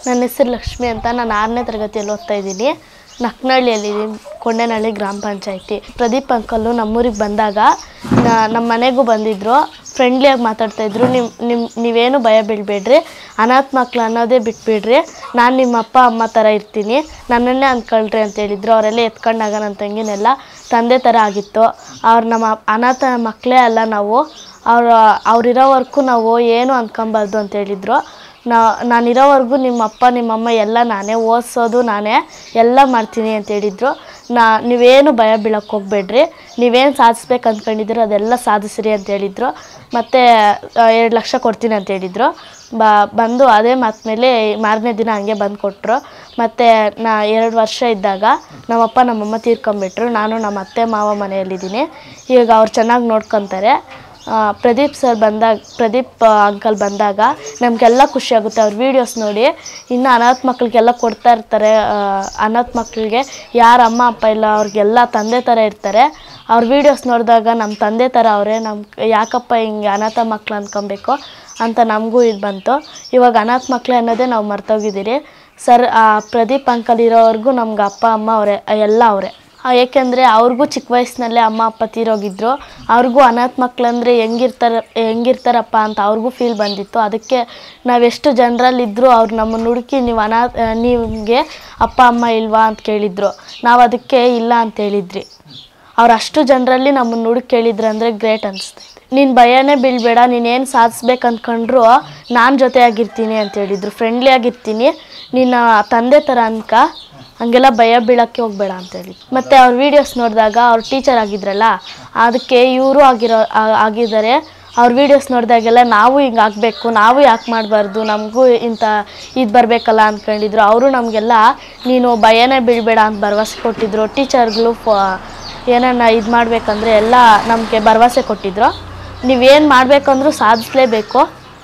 ನನ್ನ ಹೆಸರು ಲಕ್ಷ್ಮಿ ಅಂತ. ನಾನು 6ನೇ ತರಗತಿಯಲ್ಲಿ ಓದ್ತಾ ಇದ್ದೀನಿ. ನಕ್ನಳ್ಳಿಯಲ್ಲಿದ್ದೀನಿ, ಕೊಂಡೇನಹಳ್ಳಿ ಗ್ರಾಮ ಪಂಚಾಯತಿ. ಪ್ರದೀಪ್ ಅಂಕಲ್ಲು ನಮ್ಮೂರಿಗೆ ಬಂದಾಗ ನಮ್ಮ ಮನೆಗೂ ಬಂದಿದ್ದರು. ಫ್ರೆಂಡ್ಲಿಯಾಗಿ ಮಾತಾಡ್ತಾಯಿದ್ರು. ನೀವೇನು ಭಯ ಬೀಳಬೇಡ್ರಿ, ಅನಾಥ ಮಕ್ಳು ಅನ್ನೋದೇ ಬಿಟ್ಬಿಡ್ರಿ, ನಾನು ನಿಮ್ಮ ಅಪ್ಪ ಅಮ್ಮ ಥರ ಇರ್ತೀನಿ, ನನ್ನನ್ನೇ ಅಂದ್ಕೊಳ್ರಿ ಅಂತೇಳಿದ್ರು. ಅವರೆಲ್ಲ ಎತ್ಕೊಂಡಾಗ ನನ್ನ ತಂಗಿನೆಲ್ಲ ತಂದೆ ಥರ ಆಗಿತ್ತು. ಅವ್ರು ನಮ್ಮ ಅನಾಥ ಮಕ್ಕಳೇ ಅಲ್ಲ, ನಾವು ಅವ್ರಿರೋವರೆಗೂ ನಾವು ಏನು ಅಂದ್ಕೊಬಾರ್ದು ಅಂತೇಳಿದ್ರು. ನಾನಿರೋವರೆಗೂ ನಿಮ್ಮ ಅಪ್ಪ ನಿಮ್ಮಮ್ಮ ಎಲ್ಲ ನಾನೇ, ಓದಿಸೋದು ನಾನೇ, ಎಲ್ಲ ಮಾಡ್ತೀನಿ ಅಂತೇಳಿದ್ರು. ನೀವೇನು ಭಯ ಬೀಳಕ್ಕೆ ಹೋಗಬೇಡ್ರಿ, ನೀವೇನು ಸಾಧಿಸ್ಬೇಕು ಅಂದ್ಕೊಂಡಿದ್ರು ಅದೆಲ್ಲ ಸಾಧಿಸ್ರಿ ಅಂತೇಳಿದ್ರು. ಮತ್ತು 2 ಲಕ್ಷ ಕೊಡ್ತೀನಿ ಅಂತೇಳಿದ್ರು. ಬಂದು ಅದೇ ಮಾತು ಮೇಲೆ ಮಾರನೇ ದಿನ ಹಂಗೆ ಬಂದು ಕೊಟ್ಟರು. ಮತ್ತು 2 ವರ್ಷ ಇದ್ದಾಗ ನಮ್ಮಪ್ಪ ನಮ್ಮಮ್ಮ ತೀರ್ಕೊಂಬಿಟ್ರು. ನಾನು ನಮ್ಮ ಅತ್ತೆ ಮಾವ ಮನೆಯಲ್ಲಿದ್ದೀನಿ. ಈಗ ಅವ್ರು ಚೆನ್ನಾಗಿ ನೋಡ್ಕೊತಾರೆ. ಪ್ರದೀಪ್ ಅಂಕಲ್ ಬಂದಾಗ ನಮಗೆಲ್ಲ ಖುಷಿಯಾಗುತ್ತೆ. ಅವ್ರ ವೀಡಿಯೋಸ್ ನೋಡಿ ಇನ್ನು ಅನಾಥ ಮಕ್ಕಳಿಗೆಲ್ಲ ಕೊಡ್ತಾ ಇರ್ತಾರೆ. ಅನಾಥ ಮಕ್ಕಳಿಗೆ ಯಾರ ಅಮ್ಮ ಅಪ್ಪ ಇಲ್ಲ, ಅವ್ರಿಗೆಲ್ಲ ತಂದೆ ಥರ ಇರ್ತಾರೆ. ಅವ್ರ ವೀಡಿಯೋಸ್ ನೋಡಿದಾಗ ನಮ್ಮ ತಂದೆ ಥರ ಅವರೇ, ಯಾಕಪ್ಪ ಹಿಂಗೆ ಅನಾಥ ಮಕ್ಳು ಅಂದ್ಕೊಬೇಕು ಅಂತ ನಮಗೂ ಇದು ಬಂತು. ಇವಾಗ ಅನಾಥ ಮಕ್ಕಳೇ ಅನ್ನೋದೇ ನಾವು ಮರ್ತೋಗಿದ್ದೀರಿ. ಪ್ರದೀಪ್ ಅಂಕಲ್ ಇರೋವರೆಗೂ ನಮ್ಗೆ ಅಪ್ಪ ಅಮ್ಮ ಅವರೇ, ಎಲ್ಲ ಅವರೇ. ಏಕೆಂದರೆ ಅವ್ರಿಗೂ ಚಿಕ್ಕ ವಯಸ್ಸಿನಲ್ಲೇ ಅಮ್ಮ ಅಪ್ಪ ತೀರೋಗಿದ್ರು. ಅವ್ರಿಗೂ ಅನಾಥ ಮಕ್ಕಳಂದರೆ ಹೆಂಗಿರ್ತಾರಪ್ಪ ಅಂತ ಅವ್ರಿಗೂ ಫೀಲ್ ಬಂದಿತ್ತು. ಅದಕ್ಕೆ ನಾವೆಷ್ಟು ಜನರಲ್ಲಿದ್ದರೂ ಅವ್ರು ನಮ್ಮನ್ನು ಹುಡುಕಿ ನಿಮಗೆ ಅಪ್ಪ ಅಮ್ಮ ಇಲ್ವಾ ಅಂತ ಕೇಳಿದ್ರು. ನಾವು ಅದಕ್ಕೆ ಇಲ್ಲ ಅಂತ ಹೇಳಿದ್ರಿ. ಅವ್ರು ಅಷ್ಟು ಜನರಲ್ಲಿ ನಮ್ಮನ್ನು ಹುಡುಕಿ ಕೇಳಿದ್ರು ಅಂದರೆ ಗ್ರೇಟ್ ಅನಿಸ್ತೈತೆ. ನೀನು ಭಯನೇ ಬೀಳಬೇಡ, ನೀನೇನು ಸಾಧಿಸ್ಬೇಕು ಅಂದ್ಕೊಂಡ್ರು ನಾನು ಜೊತೆಯಾಗಿರ್ತೀನಿ ಅಂತೇಳಿದ್ರು. ಫ್ರೆಂಡ್ಲಿಯಾಗಿರ್ತೀನಿ, ನೀನು ತಂದೆ ಥರ ಹಂಗೆಲ್ಲ ಭಯ ಬೀಳೋಕ್ಕೆ ಹೋಗಬೇಡ ಅಂತೇಳಿ. ಮತ್ತು ಅವ್ರ ವೀಡಿಯೋಸ್ ನೋಡಿದಾಗ ಅವ್ರು ಟೀಚರ್ ಆಗಿದ್ರಲ್ಲ, ಅದಕ್ಕೆ ಇವರು ಆಗಿದ್ದಾರೆ. ಅವ್ರ ವೀಡಿಯೋಸ್ ನೋಡಿದಾಗೆಲ್ಲ ನಾವು ಹಿಂಗೆ ಆಗಬೇಕು, ನಾವು ಯಾಕೆ ಮಾಡಬಾರ್ದು, ನಮಗೂ ಇಂಥ ಇದು ಬರಬೇಕಲ್ಲ ಅಂದ್ಕೊಂಡಿದ್ರು. ಅವರು ನಮಗೆಲ್ಲ ನೀನು ಭಯನೇ ಬೀಳಬೇಡ ಅಂತ ಭರವಸೆ ಕೊಟ್ಟಿದ್ರು. ಟೀಚರ್ಗಳು ಏನನ್ನ ಇದು ಮಾಡಬೇಕಂದ್ರೆ ಎಲ್ಲ ನಮಗೆ ಭರವಸೆ ಕೊಟ್ಟಿದ್ರು. ನೀವೇನು ಮಾಡಬೇಕಂದ್ರೂ ಸಾಧಿಸಲೇಬೇಕು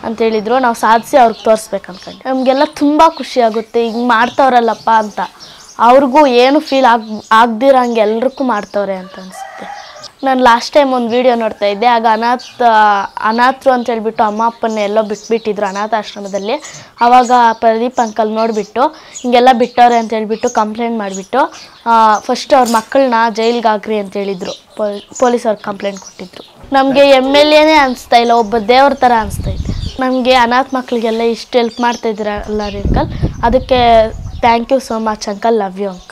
ಅಂತೇಳಿದ್ರು. ನಾವು ಸಾಧಿಸಿ ಅವ್ರಿಗೆ ತೋರಿಸ್ಬೇಕು ಅಂದ್ಕೊಂಡು ನಮಗೆಲ್ಲ ತುಂಬ ಖುಷಿಯಾಗುತ್ತೆ. ಹಿಂಗೆ ಮಾಡ್ತವ್ರಲ್ಲಪ್ಪ ಅಂತ. ಅವ್ರಿಗೂ ಏನು ಫೀಲ್ ಆಗದಿರಂಗೆ ಎಲ್ರಿಗೂ ಮಾಡ್ತವ್ರೆ ಅಂತ ಅನಿಸುತ್ತೆ. ನಾನು ಲಾಸ್ಟ್ ಟೈಮ್ ಒಂದು ವೀಡಿಯೋ ನೋಡ್ತಾ ಇದ್ದೆ. ಆಗ ಅನಾಥರು ಅಂತ ಹೇಳ್ಬಿಟ್ಟು ಅಮ್ಮ ಅಪ್ಪನ ಎಲ್ಲೋ ಬಿಟ್ಬಿಟ್ಟಿದ್ರು ಅನಾಥಾಶ್ರಮದಲ್ಲಿ. ಆವಾಗ ಪ್ರದೀಪ್ ಅಂಕಲ್ ನೋಡಿಬಿಟ್ಟು ಹಿಂಗೆಲ್ಲ ಬಿಟ್ಟವ್ರೆ ಅಂತ ಹೇಳ್ಬಿಟ್ಟು ಕಂಪ್ಲೇಂಟ್ ಮಾಡಿಬಿಟ್ಟು ಫಸ್ಟ್ ಅವ್ರ ಮಕ್ಕಳನ್ನ ಜೈಲಿಗೆ ಹಾಕ್ರಿ ಅಂತ ಹೇಳಿದರು. ಪೊಲೀಸವ್ರಿಗೆ ಕಂಪ್ಲೇಂಟ್ ಕೊಟ್ಟಿದ್ರು. ನಮಗೆ MLAನೇ ಅನಿಸ್ತಾ ಇಲ್ಲ, ಒಬ್ಬ ದೇವ್ರ ಥರ ಅನಿಸ್ತೈತೆ. ನಮಗೆ ಅನಾಥ ಮಕ್ಕಳಿಗೆಲ್ಲ ಇಷ್ಟು ಹೆಲ್ಪ್ ಮಾಡ್ತಾಯಿದ್ದೀರಲ್ಲ ಅಂಕಲ್, ಅದಕ್ಕೆ thank you so much uncle, love you uncle.